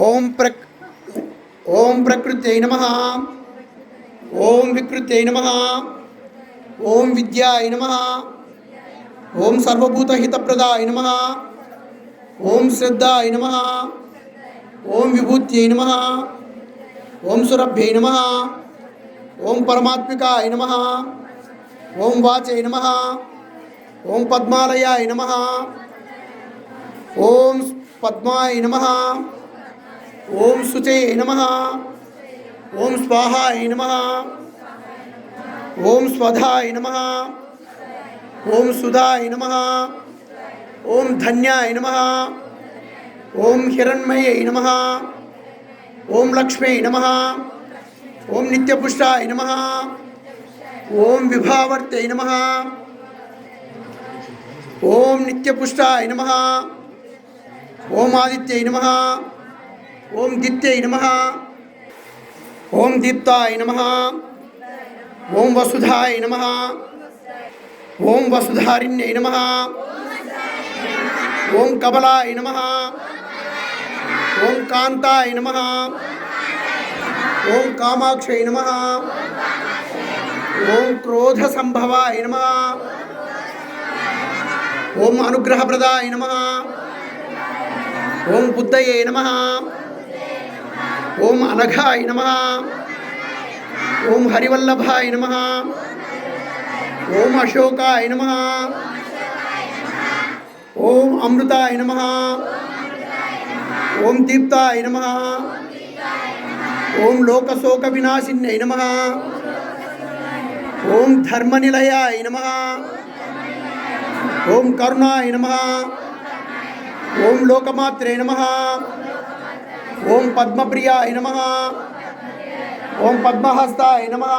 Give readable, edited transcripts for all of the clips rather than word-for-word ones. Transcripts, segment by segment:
ఓం ఓం ప్రకృత్యై నమః. ఓం వికృత్యై నమః. ఓం విద్యాయ నమః. ఓం సర్వభూతహితప్రదాయ నమః. ఓం శ్రద్ధాయ నమః. ఓం విభూత్యై నమః. ఓం సురభ్యై నమః. ఓం పరమాత్మికాయ నమః. ఓం వాచై నమః. ఓం పద్మాలయాయ నమః. ఓం పద్మాయ నమః. ఓం శుచయే నమః. ఓం స్వాహాయ నమః. ఓం స్వధాయ నమః. ఓం సుధాయ నమః. ఓం ధన్యాయ నమః. ఓం హిరణ్మయై నమః. ఓం లక్ష్మీ నమః. ఓం నిత్యపుష్టాయ నమః. ఓం విభావర్తై నమః. ఓం నిత్యపుష్టాయ నమః. ఓం ఆదిత్యై నమః. ఓం దిత్యై నమః. ఓం దీప్తాయ నమః. ఓం వసుధాయ నమః. ఓం వసుధారిణ్యై నమః. ఓం కమలాయ నమః. ఓం కాంతాయ నమః. ఓం కామాక్షై నమః. ఓం క్రోధ సంభవాయ నమః. ఓం అనుగ్రహప్రదాయ నమః. ఓం బుద్ధయే నమః. ఓం అనఘాయ నమః. ఓం హరివల్లభాయ నమః. ఓం అశోకాయ నమః. ఓం అమృతాయ నమః. ఓం దీప్తాయ నమః. ఓం లోకశోక వినాశిన్యై నమః. ఓం ధర్మనిలయాయ నమః. ఓం కరుణాయ నమః. ఓం లోకమాత్రే నమః. ఓం పద్మప్రియాయ నమః. ఓం పద్మహస్తాయ నమః.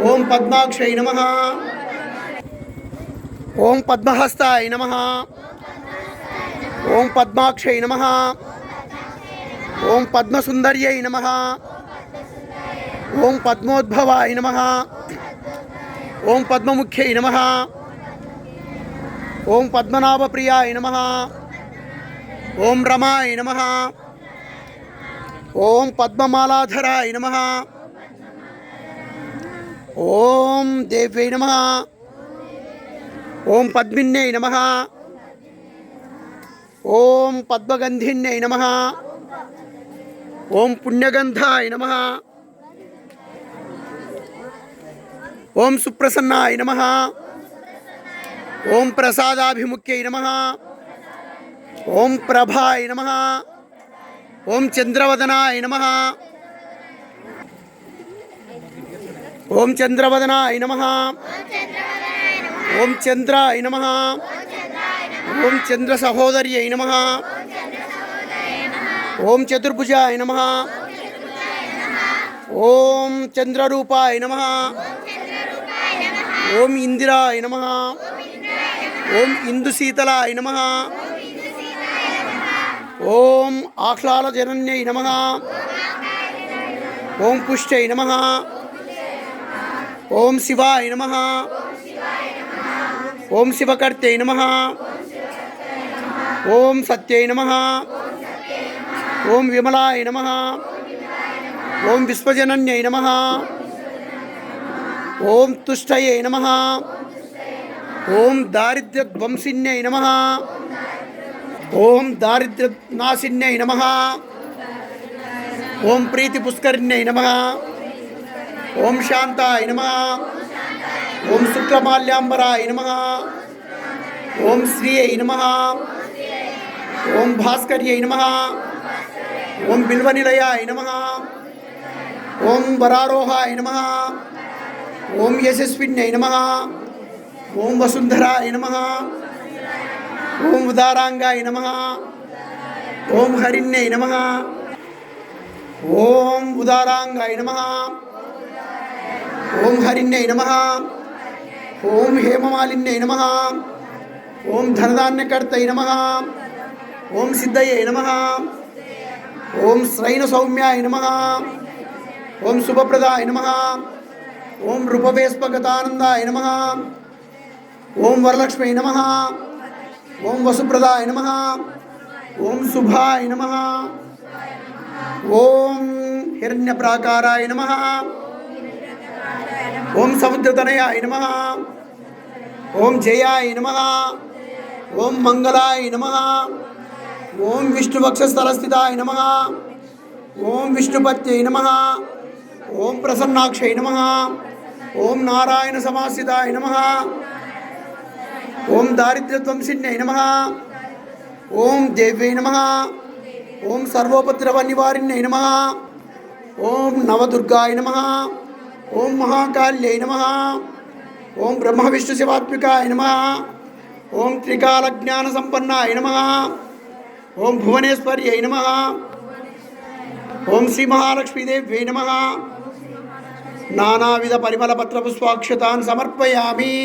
ఓం పద్మాక్షై నమః. ఓం పద్మహస్తాయ నమః. ఓం పద్మాక్షై నమః. ఓం పద్మసుందర్యై నమః. ఓం పద్మోద్భవాయ నమః. ఓం పద్మముఖ్యై నమః. ఓం పద్మనాభప్రియాయ నమః. ఓం రమాయ నమః. ఓం పద్మమాలాధరాయ నమః. ఓం దేవ్యై నమః. ఓం పద్మిన్యై నమః. ఓం పద్మగంధిన్యై నమః. ఓం పుణ్యగంధాయ నమః. ఓం సుప్రసన్నాయ నమః. ఓం ప్రసాదాభిముఖ్యై నమః. ఓం ప్రభాయ నమః. ఓం చంద్రవదనాయ నమః. ఓం చంద్రవదనాయ నమః. ఓం చంద్రాయ నమః. ఓం చంద్ర సహోదర్యై నమః. ఓం చతుర్భుజాయ నమః. ఓం చంద్రరూపాయ నమః. ఓం ఇందిరాయ నమః. ఓం ఇందుశీతలాయ నమః. ఓం ఆహ్లాదజనన్యై నమః. ఓం పుష్టై నమః. ఓం శివాయ నమః. ఓం శివకర్తై నమః. ఓం సత్యై నమః. ఓం విమలాయ నమః. ఓం విశ్వజనన్యై నమః. ఓం తుష్టయే నమః. ఓం దారిద్ర్యధ్వంసిన్యై నమః. ఓం దారిద్ర్యనాశిన్యై నమః. ఓం ప్రీతిపుష్కరిణ్యై నమః. ఓం శాంతాయ నమః. ఓం శుక్లమాల్యాంబరాయ నమః. ఓం శ్రీయై నమః. ఓం భాస్కర్యై నమః. ఓం బిల్వనిలయాయ నమః. ఓం వరారోహాయ నమః. ఓం యశస్విన్యై నమః. ఓం వసుంధరాయ నమః. ఓం ఉదారాంగాయ నమః. ఓం హరిణ్యై నమః. ఓం ఉదారాంగాయ నమః. ఓం హరిణ్యై నమః. ఓం హేమమాలిన్యై నమః. ఓం ధనధాన్యకర్తై నమః. ఓం సిద్ధయే నమః. ఓం శ్రైణ సౌమ్యాయ నమః. ఓం శుభప్రదాయ నమః. ఓం రూపవేస్పగతానందాయ నమః. ఓం వరలక్ష్మీ నమః. ఓం వసుప్రదాయ నమః. ఓం శుభాయ నమః. ఓం హిరణ్యప్రాకారాయ నమః. ఓం సముద్రతనయాయ నమః. ఓం జయాయ నమః. ఓం మంగళాయ నమః. ఓం విష్ణువక్షస్థలస్థితాయ నమః. ఓం విష్ణుపత్యై నమః. ఓం ప్రసన్నాక్షై నమః. ఓం నారాయణ సమాశ్రితాయ నమః. ఓం దారిద్ర్యధ్వంసిన్యై నమః. ఓం దేవ్యై నమః. ఓం సర్వోపద్రవనివారిణ్యై నమః. ఓం నవదుర్గాయ నమః. ఓం మహాకాళ్యై నమః. ఓం బ్రహ్మ విష్ణు శివాత్మికాయ నమః. ఓం త్రికాలజ్ఞాన సంపన్నాయ నమః. ఓం భువనేశ్వర్యై నమః. ఓం శ్రీ మహాలక్ష్మీదేవ్యై నమః. నానావిధ పరిమళ పత్ర పుష్పాక్షతాన్ సమర్పయామి.